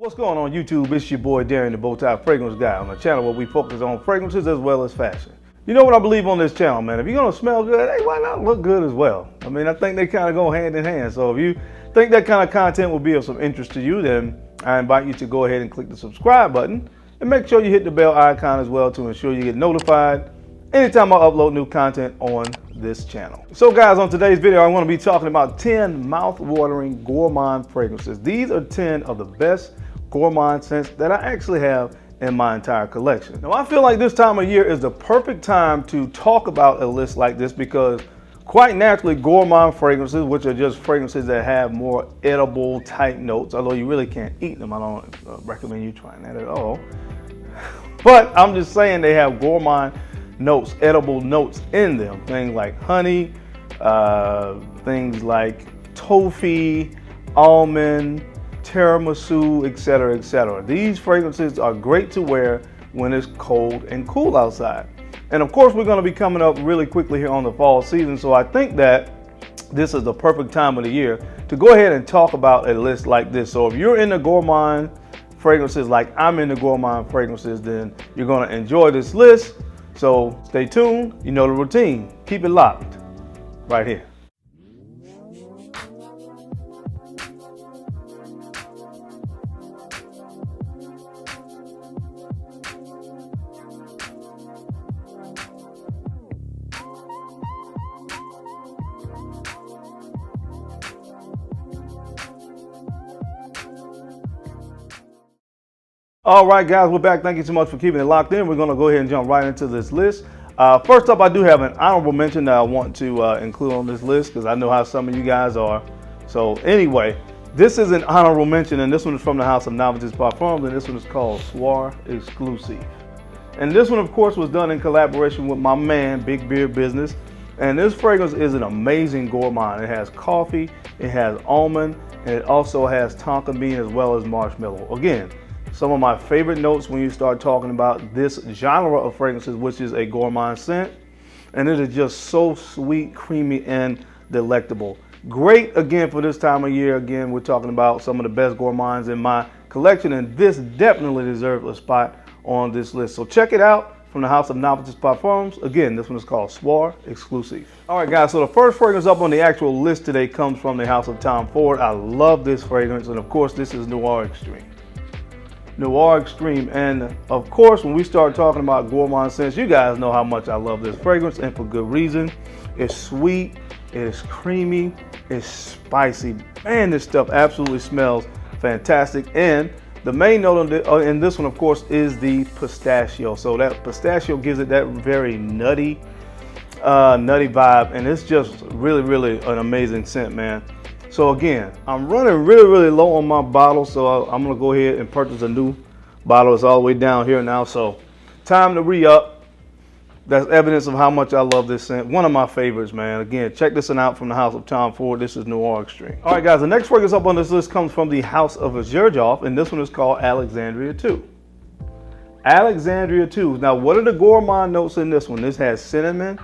What's going on YouTube? It's your boy Darren, the Bowtie Fragrance Guy, on a channel where we focus on fragrances as well as fashion. You know what I believe on this channel, man? If you're gonna smell good, hey, why not look good as well? I mean, I think they kind of go hand in hand. So if you think that kind of content will be of some interest to you, then I invite you to go ahead and click the subscribe button and make sure you hit the bell icon as well to ensure you get notified anytime I upload new content on this channel. So guys, on today's video, I'm going to be talking about 10 mouth-watering gourmand fragrances. These are 10 of the best gourmand scents that I actually have in my entire collection. Now I feel like this time of year is the perfect time to talk about a list like this because quite naturally gourmand fragrances, which are just fragrances that have more edible type notes, although you really can't eat them. I don't recommend you trying that at all. But I'm just saying they have gourmand notes, edible notes in them. Things like honey, things like toffee, almond, tiramisu, etc., etc. These fragrances are great to wear when it's cold and cool outside. And of course, we're going to be coming up really quickly here on the fall season. So I think that this is the perfect time of the year to go ahead and talk about a list like this. So if you're into gourmand fragrances like I'm into gourmand fragrances, then you're going to enjoy this list. So stay tuned. You know the routine. Keep it locked right here. All right, guys, we're back. Thank you so much for keeping it locked in. We're going to go ahead and jump right into this list. First up, I do have an honorable mention that I want to include on this list because I know how some of you guys are. So anyway, this is an honorable mention, and this one is from the house of Novices Parfums, and this one is called Soir Exclusive. And this one, of course, was done in collaboration with my man, Big Beard Business. And this fragrance is an amazing gourmand. It has coffee, it has almond, and it also has tonka bean as well as marshmallow. Again, some of my favorite notes when you start talking about this genre of fragrances, which is a gourmand scent. And it is just so sweet, creamy, and delectable. Great, again, for this time of year. Again, we're talking about some of the best gourmands in my collection, and this definitely deserves a spot on this list. So check it out from the house of Novices Parfums. Again, this one is called Soir Exclusive. All right, guys, so the first fragrance up on the actual list today comes from the house of Tom Ford. I love this fragrance, and of course, this is Noir Extreme. Noir Extreme, and of course when we start talking about gourmand scents, you guys know how much I love this fragrance, and for good reason. It's sweet, it's creamy, it's spicy. Man, this stuff absolutely smells fantastic. And the main note in this one, of course, is the pistachio. So that pistachio gives it that very nutty vibe, and it's just really an amazing scent, man. So again, I'm running really low on my bottle, so I'm gonna go ahead and purchase a new bottle. It's all the way down here now, so time to re-up. That's evidence of how much I love this scent. One of my favorites, man. Again, check this one out from the house of Tom Ford. This is Noir Extreme. All right, guys, the next fragrance up on this list comes from the house of Givenchy, and this one is called Alexandria 2. Alexandria 2. Now, what are the gourmand notes in this one? This has cinnamon,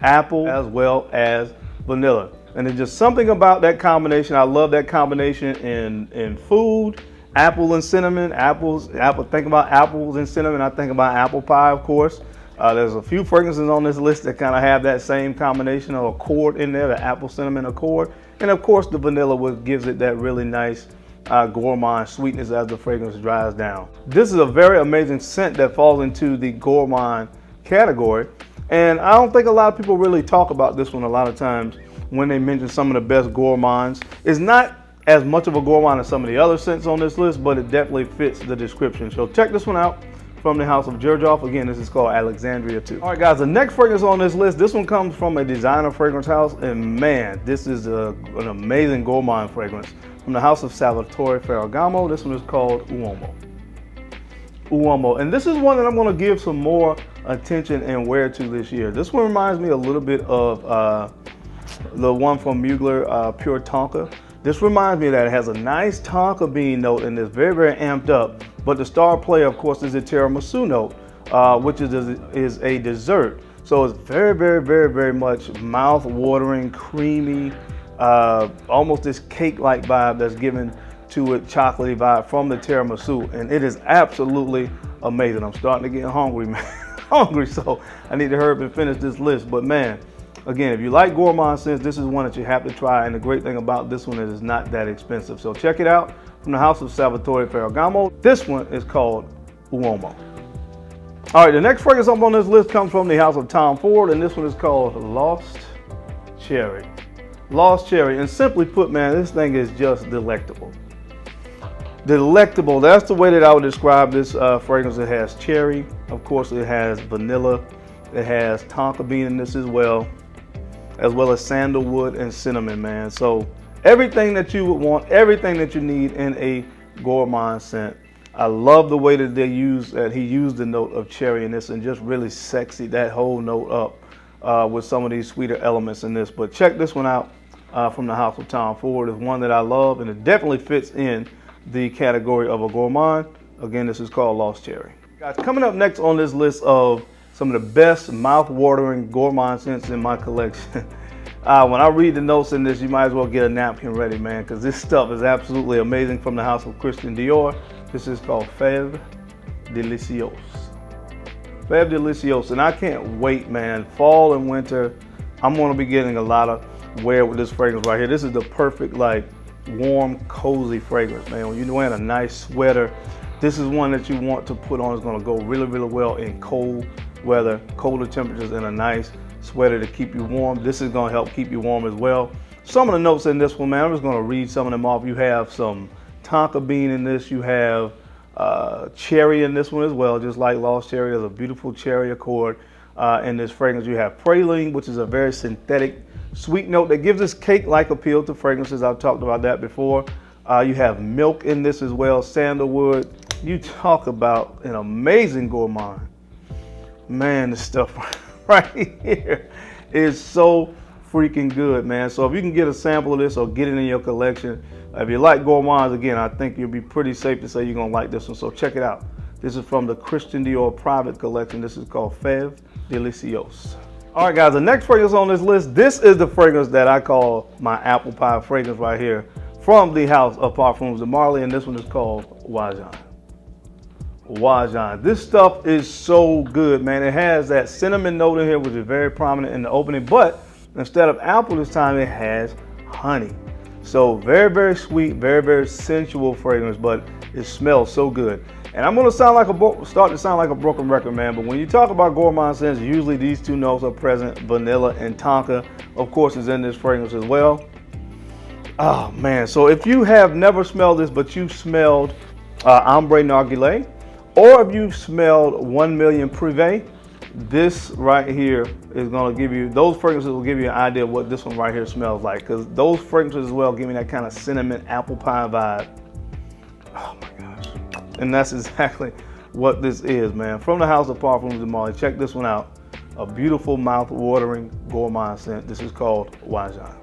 apple, as well as vanilla. And there's just something about that combination. I love that combination in food. Apple and cinnamon. Think about apples and cinnamon. I think about apple pie, of course. There's a few fragrances on this list that kind of have that same combination of accord in there, the apple cinnamon accord. And of course the vanilla, which gives it that really nice gourmand sweetness as the fragrance dries down. This is a very amazing scent that falls into the gourmand category. And I don't think a lot of people really talk about this one a lot of times when they mention some of the best gourmands. It's not as much of a gourmand as some of the other scents on this list, but it definitely fits the description. So check this one out from the house of Givenchy. Again, this is called Alexandria 2. All right, guys, the next fragrance on this list, this one comes from a designer fragrance house, and man, this is an amazing gourmand fragrance from the house of Salvatore Ferragamo. This one is called Uomo. Uomo, and this is one that I'm going to give some more attention and wear to this year. This one reminds me a little bit of the one from Mugler, Pure Tonka. This reminds me that it has a nice tonka bean note and it's very amped up. But the star player, of course, is a tiramisu note, which is a dessert. So it's very much mouth-watering, creamy, almost this cake-like vibe that's given to it, chocolatey vibe from the tiramisu, and it is absolutely amazing. I'm starting to get hungry, man. Hungry, so I need to hurry up and finish this list. But man, again, if you like gourmand scents, this is one that you have to try. And the great thing about this one is it's not that expensive. So check it out from the house of Salvatore Ferragamo. This one is called Uomo. All right, the next fragrance up on this list comes from the house of Tom Ford, and this one is called Lost Cherry. Lost Cherry, and simply put, man, this thing is just delectable. Delectable, that's the way that I would describe this fragrance. It has cherry, of course it has vanilla, it has tonka bean in this as well as sandalwood and cinnamon, man. So everything that you would want, everything that you need in a gourmand scent. I love the way that he used the note of cherry in this and just really sexy that whole note up with some of these sweeter elements in this. But check this one out from the house of Tom Ford. It's one that I love, and it definitely fits in the category of a gourmand. Again, this is called Lost Cherry. Guys, coming up next on this list of some of the best mouth-watering gourmand scents in my collection. When I read the notes in this, you might as well get a napkin ready, man, because this stuff is absolutely amazing from the house of Christian Dior. This is called Fève Délicieuse. Fève Délicieuse, and I can't wait, man. Fall and winter, I'm going to be getting a lot of wear with this fragrance right here. This is the perfect, like, warm, cozy fragrance, man. When you're wearing a nice sweater, this is one that you want to put on. It's going to go really, really well in cold weather, colder temperatures, and a nice sweater to keep you warm. This is going to help keep you warm as well. Some of the notes in this one, man, I'm just going to read some of them off. You have some tonka bean in this. You have cherry in this one as well, just like Lost Cherry. There's a beautiful cherry accord in this fragrance. You have praline, which is a very synthetic sweet note that gives this cake-like appeal to fragrances. I've talked about that before. You have milk in this as well, sandalwood. You talk about an amazing gourmand. Man, this stuff right here is so freaking good, man. So if you can get a sample of this or get it in your collection, if you like gourmands, again, I think you'll be pretty safe to say you're gonna like this one. So check it out. This is from the Christian Dior private collection. This is called Fève Délicieuse. All right, guys, the next fragrance on this list, this is the fragrance that I call my apple pie fragrance right here from the house of Parfums de Marly, and this one is called Wajan. Wajan. This stuff is so good, man. It has that cinnamon note in here, which is very prominent in the opening, but instead of apple this time, it has honey. So very, very sweet, very, very sensual fragrance, but it smells so good. And I'm gonna start to sound like a broken record, man, but when you talk about gourmand scents, usually these two notes are present. Vanilla and tonka, of course, is in this fragrance as well. Oh man, so if you have never smelled this, but you've smelled Ambre Narguilé, or if you've smelled 1 Million Privé, this right here is gonna give you, those fragrances will give you an idea of what this one right here smells like, because those fragrances as well give me that kind of cinnamon apple pie vibe. Oh my gosh. And that's exactly what this is, man. From the house of Parfums de Marly, check this one out. A beautiful mouth-watering gourmand scent. This is called Wajan.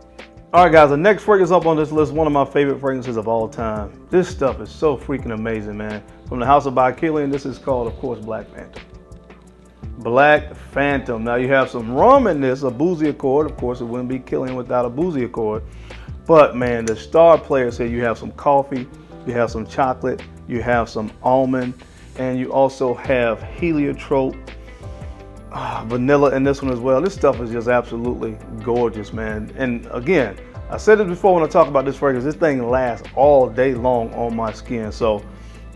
All right, guys, the next fragrance up on this list, one of my favorite fragrances of all time. This stuff is so freaking amazing, man. From the house of By Kilian, this is called, of course, Black Phantom. Black Phantom. Now you have some rum in this, a boozy accord. Of course, it wouldn't be Kilian without a boozy accord. But man, the star players here, you have some coffee, you have some chocolate, you have some almond, and you also have heliotrope, vanilla in this one as well. This stuff is just absolutely gorgeous, man. And again, I said it before when I talk about this fragrance, this thing lasts all day long on my skin. So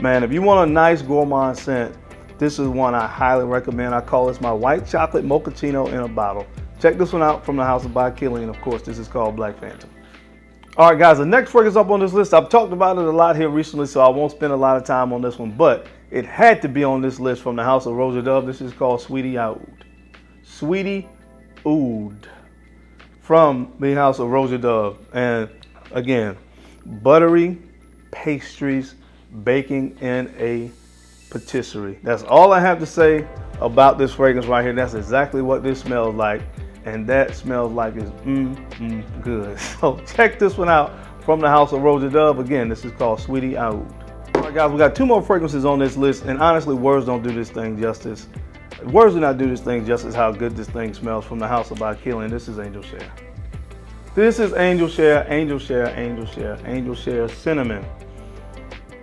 man, if you want a nice gourmand scent, this is one I highly recommend. I call this my white chocolate mochaccino in a bottle. Check this one out from the house of By Kilian. Of course, this is called Black Phantom. All right, guys, the next fragrance up on this list, I've talked about it a lot here recently, so I won't spend a lot of time on this one, but it had to be on this list from the house of Roja Dove. This is called Sweetie Oud. Sweetie Oud from the house of Roja Dove. And again, buttery pastries baking in a patisserie. That's all I have to say about this fragrance right here. That's exactly what this smells like. And that smells like it's good. So check this one out from the house of Roja Dove. Again, this is called Sweetie Oud. All right, guys, we got two more fragrances on this list, and honestly, words don't do this thing justice. Words do not do this thing justice how good this thing smells from the house of By Kilian. This is Angel Share. This is Angel Share, Angel Share, Angel Share, Angel Share Cinnamon.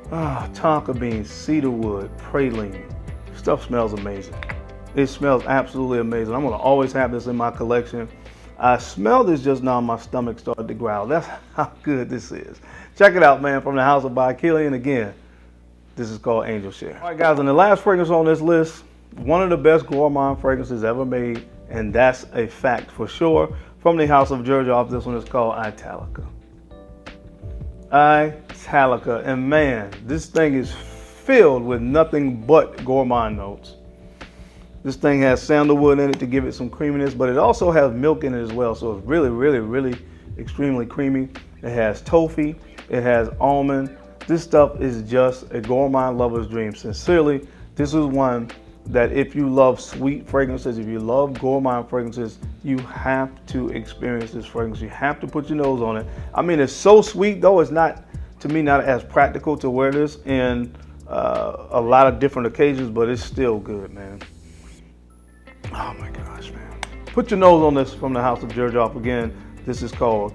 tonka beans, cedarwood, praline. Stuff smells amazing. It smells absolutely amazing. I'm gonna always have this in my collection. I smell this just now, my stomach started to growl. That's how good this is. Check it out, man, from the house of by Killian. Again, this is called Angel Share. All right, guys, and the last fragrance on this list, one of the best gourmand fragrances ever made, and that's a fact for sure, from the house of Xerjoff. This one is called Italica. Italica, and man, this thing is filled with nothing but gourmand notes. This thing has sandalwood in it to give it some creaminess, but it also has milk in it as well, so it's really, really, really extremely creamy. It has toffee, it has almond. This stuff is just a gourmand lover's dream. Sincerely, this is one that if you love sweet fragrances, if you love gourmand fragrances, you have to experience this fragrance. You have to put your nose on it. I mean, it's so sweet, though it's not, to me, not as practical to wear this in a lot of different occasions, but it's still good, man. Oh my gosh, man. Put your nose on this from the house of Xerjoff. Again, this is called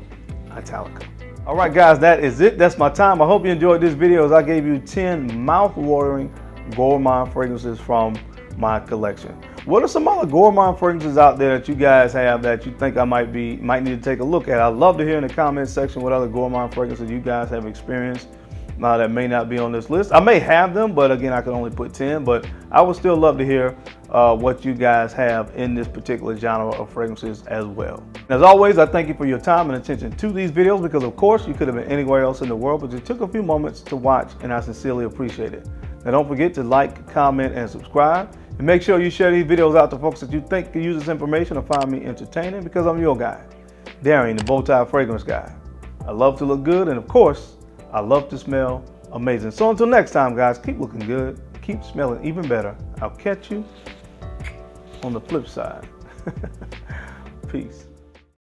Italica. All right, guys, that is it. That's my time. I hope you enjoyed this video as I gave you 10 mouth-watering gourmand fragrances from my collection. What are some other gourmand fragrances out there that you guys have that you think I might need to take a look at? I'd love to hear in the comment section what other gourmand fragrances you guys have experienced that may not be on this list. I may have them, but again, I can only put 10, but I would still love to hear what you guys have in this particular genre of fragrances as well. As always, I thank you for your time and attention to these videos, because of course you could have been anywhere else in the world, but you took a few moments to watch, and I sincerely appreciate it. Now don't forget to like, comment, and subscribe, and make sure you share these videos out to folks that you think can use this information or find me entertaining, because I'm your guy, Darian, the Bowtie Fragrance Guy. I love to look good, and of course, I love to smell amazing. So until next time, guys, keep looking good, keep smelling even better. I'll catch you on the flip side. Peace.